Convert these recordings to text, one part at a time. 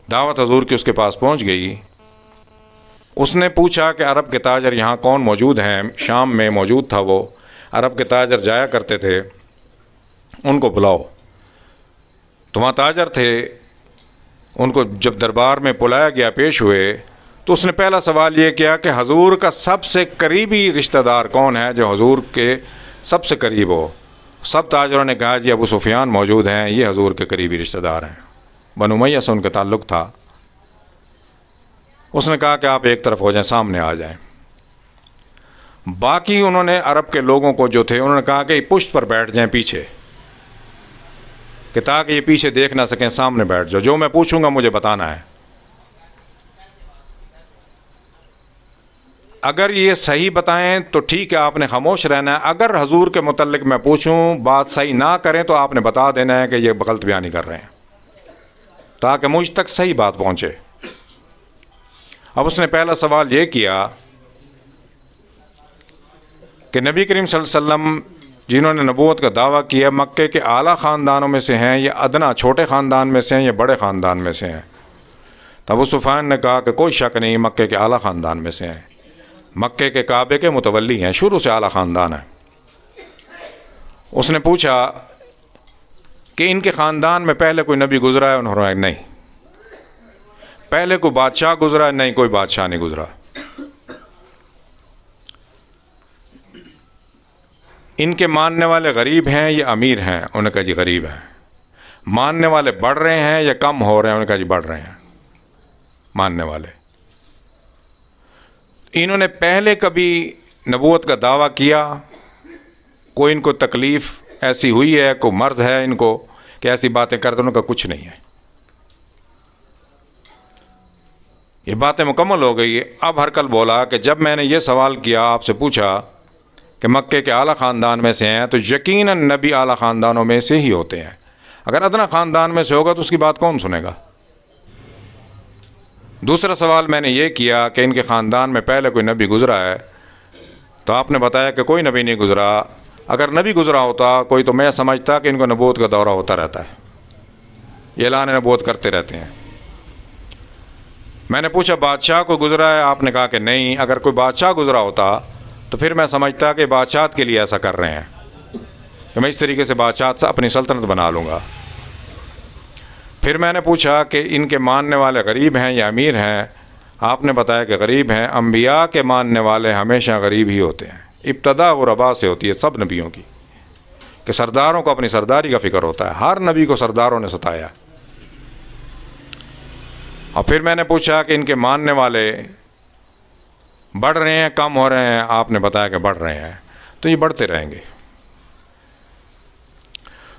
دعوت حضور کی اس کے پاس پہنچ گئی۔ اس نے پوچھا کہ عرب کے تاجر یہاں کون موجود ہیں؟ شام میں موجود تھا وہ، عرب کے تاجر جایا کرتے تھے، ان کو بلاؤ۔ تو وہاں تاجر تھے، ان کو جب دربار میں بلایا گیا، پیش ہوئے، تو اس نے پہلا سوال یہ کیا کہ حضور کا سب سے قریبی رشتہ دار کون ہے جو حضور کے سب سے قریب ہو؟ سب تاجروں نے کہا جی ابو سفیان موجود ہیں، یہ حضور کے قریبی رشتہ دار ہیں، بنو امیہ سے ان کا تعلق تھا۔ اس نے کہا کہ آپ ایک طرف ہو جائیں، سامنے آ جائیں۔ باقی انہوں نے عرب کے لوگوں کو جو تھے انہوں نے کہا کہ پشت پر بیٹھ جائیں پیچھے، کہ تاکہ یہ پیچھے دیکھ نہ سکیں، سامنے بیٹھ جاؤ، جو میں پوچھوں گا مجھے بتانا ہے۔ اگر یہ صحیح بتائیں تو ٹھیک ہے، آپ نے خاموش رہنا ہے، اگر حضور کے متعلق میں پوچھوں بات صحیح نہ کریں تو آپ نے بتا دینا ہے کہ یہ غلط بیانی کر رہے ہیں، تاکہ مجھ تک صحیح بات پہنچے۔ اب اس نے پہلا سوال یہ کیا کہ نبی کریم صلی اللہ علیہ وسلم جنہوں نے نبوت کا دعویٰ کیا مکے کے اعلیٰ خاندانوں میں سے ہیں یا ادنا چھوٹے خاندان میں سے ہیں یا بڑے خاندان میں سے ہیں؟ تو ابو سفیان نے کہا کہ کوئی شک نہیں، مکے کے اعلیٰ خاندان میں سے ہیں، مکے کے کعبے کے متولی ہیں، شروع سے اعلیٰ خاندان ہے۔ اس نے پوچھا کہ ان کے خاندان میں پہلے کوئی نبی گزرا ہے؟ انہوں نے نہیں۔ پہلے کوئی بادشاہ گزرا ہے؟ نہیں، کوئی بادشاہ نہیں گزرا۔ ان کے ماننے والے غریب ہیں یا امیر ہیں؟ انہوں نے کہا جی غریب ہیں۔ ماننے والے بڑھ رہے ہیں یا کم ہو رہے ہیں؟ انہوں نے کہا جی بڑھ رہے ہیں ماننے والے۔ انہوں نے پہلے کبھی نبوت کا دعویٰ کیا؟ کوئی ان کو تکلیف ایسی ہوئی ہے، کوئی مرض ہے ان کو کہ ایسی باتیں کرتے؟ انہوں نے کہا کچھ نہیں ہے۔ یہ باتیں مکمل ہو گئی۔ اب ہرکل بولا کہ جب میں نے یہ سوال کیا، آپ سے پوچھا کہ مکے کے اعلیٰ خاندان میں سے ہیں، تو یقیناً نبی اعلیٰ خاندانوں میں سے ہی ہوتے ہیں، اگر ادنا خاندان میں سے ہوگا تو اس کی بات کون سنے گا؟ دوسرا سوال میں نے یہ کیا کہ ان کے خاندان میں پہلے کوئی نبی گزرا ہے؟ تو آپ نے بتایا کہ کوئی نبی نہیں گزرا۔ اگر نبی گزرا ہوتا کوئی تو میں سمجھتا کہ ان کو نبوت کا دورہ ہوتا رہتا ہے، یہ اعلان نبوت کرتے رہتے ہیں۔ میں نے پوچھا بادشاہ کو گزرا ہے؟ آپ نے کہا کہ نہیں۔ اگر کوئی بادشاہ گزرا ہوتا تو پھر میں سمجھتا کہ بادشاہت کے لیے ایسا کر رہے ہیں کہ میں اس طریقے سے بادشاہت سے اپنی سلطنت بنا لوں گا۔ پھر میں نے پوچھا کہ ان کے ماننے والے غریب ہیں یا امیر ہیں؟ آپ نے بتایا کہ غریب ہیں۔ انبیاء کے ماننے والے ہمیشہ غریب ہی ہوتے ہیں، ابتدا غربا سے ہوتی ہے سب نبیوں کی، کہ سرداروں کو اپنی سرداری کا فکر ہوتا ہے، ہر نبی کو سرداروں نے ستایا۔ اور پھر میں نے پوچھا کہ ان کے ماننے والے بڑھ رہے ہیں کم ہو رہے ہیں؟ آپ نے بتایا کہ بڑھ رہے ہیں، تو یہ بڑھتے رہیں گے۔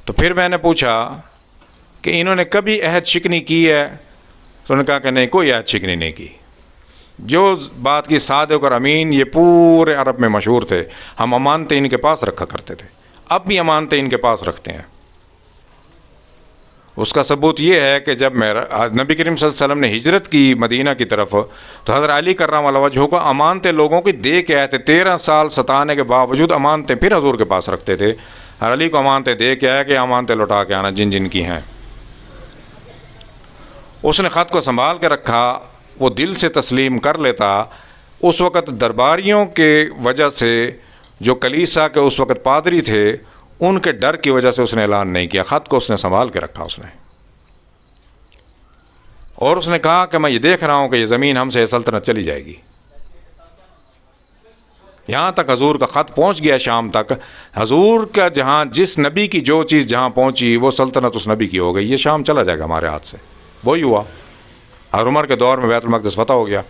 تو پھر میں نے پوچھا کہ انہوں نے کبھی عہد شکنی کی ہے؟ تو انہوں نے کہا کہ نہیں، کوئی عہد شکنی نہیں کی۔ جو بات کی صادق اور امین یہ پورے عرب میں مشہور تھے، ہم امانتیں ان کے پاس رکھا کرتے تھے، اب بھی امانتیں ان کے پاس رکھتے ہیں۔ اس کا ثبوت یہ ہے کہ جب نبی کریم صلی اللہ علیہ وسلم نے ہجرت کی مدینہ کی طرف، تو حضرت علی کرم اللہ وجہہ کو امانتیں لوگوں کی دے کے آئے تھے، 13 سال ستانے کے باوجود امانتیں پھر حضور کے پاس رکھتے تھے۔ حضرت علی کو امانتیں دے کے آئے کہ امانتیں لوٹا کے آنا جن جن کی ہیں۔ اس نے خط کو سنبھال کے رکھا، وہ دل سے تسلیم کر لیتا۔ اس وقت درباریوں کے وجہ سے، جو کلیسا کے اس وقت پادری تھے، ان کے ڈر کی وجہ سے اس نے اعلان نہیں کیا، خط کو اس نے سنبھال کے رکھا اس نے۔ اور اس نے کہا کہ میں یہ دیکھ رہا ہوں کہ یہ زمین ہم سے سلطنت چلی جائے گی۔ یہاں تک حضور کا خط پہنچ گیا شام تک، حضور کا جہاں جس نبی کی جو چیز جہاں پہنچی وہ سلطنت اس نبی کی ہو گئی، یہ شام چلا جائے گا ہمارے ہاتھ سے۔ وہی ہوا، اور عمر کے دور میں بیت المقدس فتح ہو گیا۔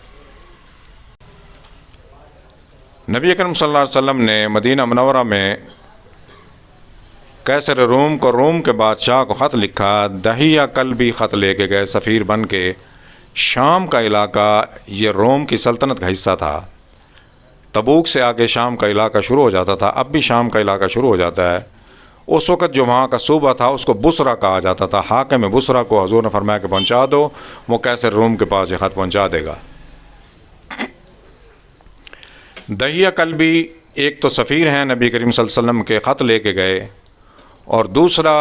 نبی اکرم صلی اللہ علیہ وسلم نے مدینہ منورہ میں قیصر روم کو، روم کے بادشاہ کو خط لکھا، دہیہ قلبی خط لے کے گئے سفیر بن کے۔ شام کا علاقہ یہ روم کی سلطنت کا حصہ تھا، تبوک سے آگے شام کا علاقہ شروع ہو جاتا تھا، اب بھی شام کا علاقہ شروع ہو جاتا ہے۔ اس وقت جو وہاں کا صوبہ تھا اس کو بصرہ کہا جاتا تھا، حاکم بصرہ کو حضور نے فرمایا کہ پہنچا دو، وہ قیصر روم کے پاس یہ خط پہنچا دے گا۔ دہیہ قلبی ایک تو سفیر ہیں نبی کریم صلی اللہ علیہ وسلم کے، خط لے کے گئے، اور دوسرا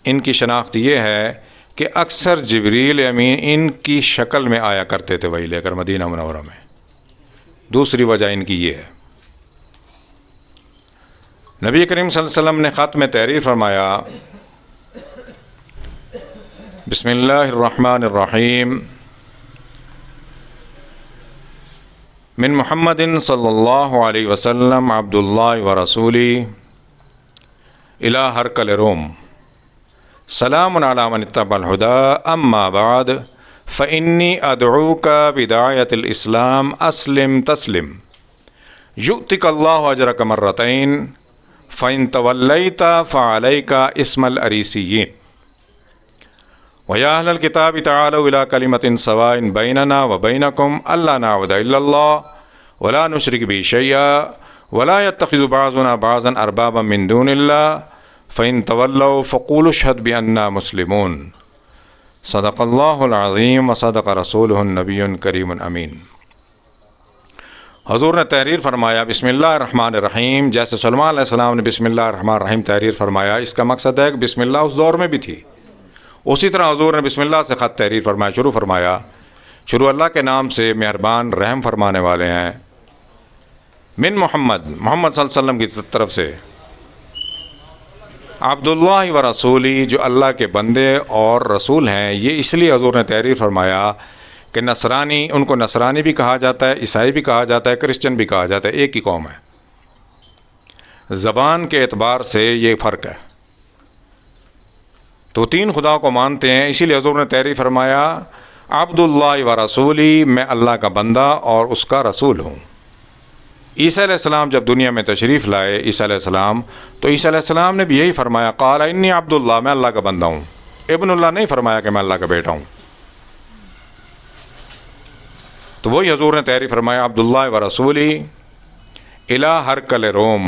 ان کی شناخت یہ ہے کہ اکثر جبریل امین ان کی شکل میں آیا کرتے تھے وہی لے کر مدینہ منورہ میں۔ دوسری وجہ ان کی یہ ہے، نبی کریم صلی اللہ علیہ وسلم نے خط میں تحریر فرمایا، بسم اللہ الرحمن الرحیم، من محمد صلی اللہ علیہ وسلم عبد اللہ ورسولی الی ہرقل روم، سلام علی من اتبع الہدی، اما بعد فإنی ادعوک بدعایۃ الاسلام اسلم تسلم یؤتک اللہ اجرک مرتین فإن تولیت فعلیک اسم الأریسیین ویا اہل الکتاب تعالوا الی کلمۃ سواء بیننا وبینکم الا نعبد الا اللہ ولا نشرک به شیئا ولا يتخذ بعضنا بعضا اربابا من دون اللہ فإن تولوا فقولوا اشهد بأننا مسلمون، صدق اللہ العظیم وصدق رسولہ النبی کریم امین۔ حضور نے تحریر فرمایا بسم اللہ الرحمن الرحیم، جیسے سلمان علیہ السلام نے بسم اللہ الرحمن الرحیم تحریر فرمایا، اس کا مقصد ہے کہ بسم اللہ اس دور میں بھی تھی، اسی طرح حضور نے بسم اللہ سے خط تحریر فرمایا، شروع اللہ کے نام سے مہربان رحم فرمانے والے ہیں، من محمد صلی اللہ علیہ وسلم کی طرف سے، عبداللہ و رسولی جو اللہ کے بندے اور رسول ہیں۔ یہ اس لیے حضور نے تحریر فرمایا کہ نصرانی، ان کو نصرانی بھی کہا جاتا ہے، عیسائی بھی کہا جاتا ہے، کرسچن بھی کہا جاتا ہے، ایک ہی قوم ہے، زبان کے اعتبار سے یہ فرق ہے، تو تین خدا کو مانتے ہیں، اسی لیے حضور نے تحریر فرمایا عبداللہ و رسولی، میں اللہ کا بندہ اور اس کا رسول ہوں۔ عیسیٰ علیہ السلام جب دنیا میں تشریف لائے عیسیٰ علیہ السلام، تو عیسیٰ علیہ السلام نے بھی یہی فرمایا، قال انی عبداللہ، میں اللہ کا بندہ ہوں، ابن اللہ نہیں فرمایا کہ میں اللہ کا بیٹا ہوں۔ تو وہی حضور نے تحریر فرمایا عبداللہ و رسولی الی ہرقل روم،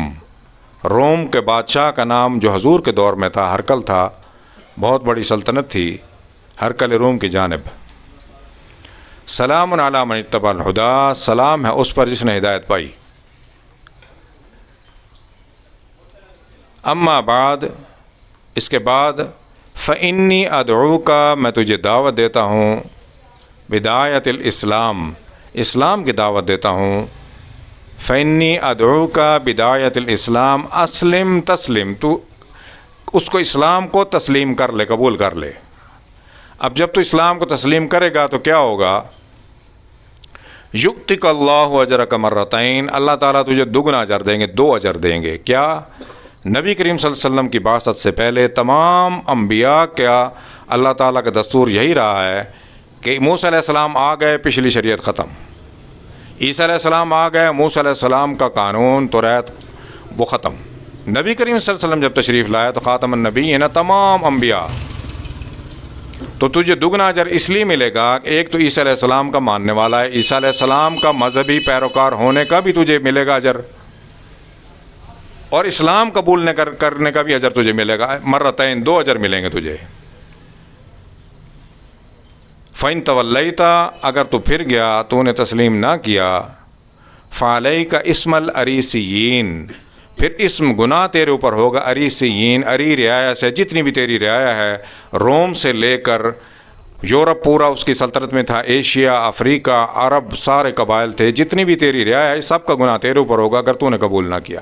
روم کے بادشاہ کا نام جو حضور کے دور میں تھا ہرقل تھا، بہت بڑی سلطنت تھی ہرقل روم کی جانب، سلام علی من اتبع الہدی، سلام ہے اس پر جس نے ہدایت پائی، اما بعد، اس کے بعد فإنی ادعوک، میں تجھے دعوت دیتا ہوں، بدعایۃ الاسلام، اسلام کی دعوت دیتا ہوں، فإنی ادعوک بدعایۃ الاسلام اسلم تسلم، تو اس کو اسلام کو تسلیم کر لے، قبول کر لے۔ اب جب تو اسلام کو تسلیم کرے گا تو کیا ہوگا، یؤتک اللہ اجرک مرتین، اللہ تعالیٰ تجھے دگنا اجر دیں گے، 2 اجر دیں گے۔ کیا؟ نبی کریم صلی اللہ علیہ وسلم کی بعثت سے پہلے تمام انبیاء کا اللہ تعالیٰ کا دستور یہی رہا ہے کہ موسیٰ علیہ السلام آ گئے، پچھلی شریعت ختم، عیسیٰ علیہ السلام آ گئے، موسیٰ علیہ السلام کا قانون توریت وہ ختم۔ نبی کریم صلی اللہ علیہ وسلم جب تشریف لائے تو خاتم النبی ہے نا، تمام انبیاء، تو تجھے دگنا اجر اس لیے ملے گا کہ ایک تو عیسیٰ علیہ السلام کا ماننے والا ہے، عیسیٰ علیہ السلام کا مذہبی پیروکار ہونے کا بھی تجھے ملے گا اجر، اور اسلام قبول کرنے کا بھی اجر تجھے ملے گا، مرتین 2 اجر ملیں گے تجھے۔ فَإِن تَوَلَّيْتَ، اگر تو پھر گیا، تو نے تسلیم نہ کیا، فَعَلَيْكَ اسْمَ الْأَرِيسِيِّينَ، پھر اسم گناہ تیرے اوپر ہوگا، اریسیین، اری رعایا سے جتنی بھی تیری رعایا ہے، روم سے لے کر یورپ پورا اس کی سلطنت میں تھا، ایشیا، افریقہ، عرب، سارے قبائل تھے، جتنی بھی تیری رعایا ہے سب کا گناہ تیرے اوپر ہوگا اگر تو نے قبول نہ کیا۔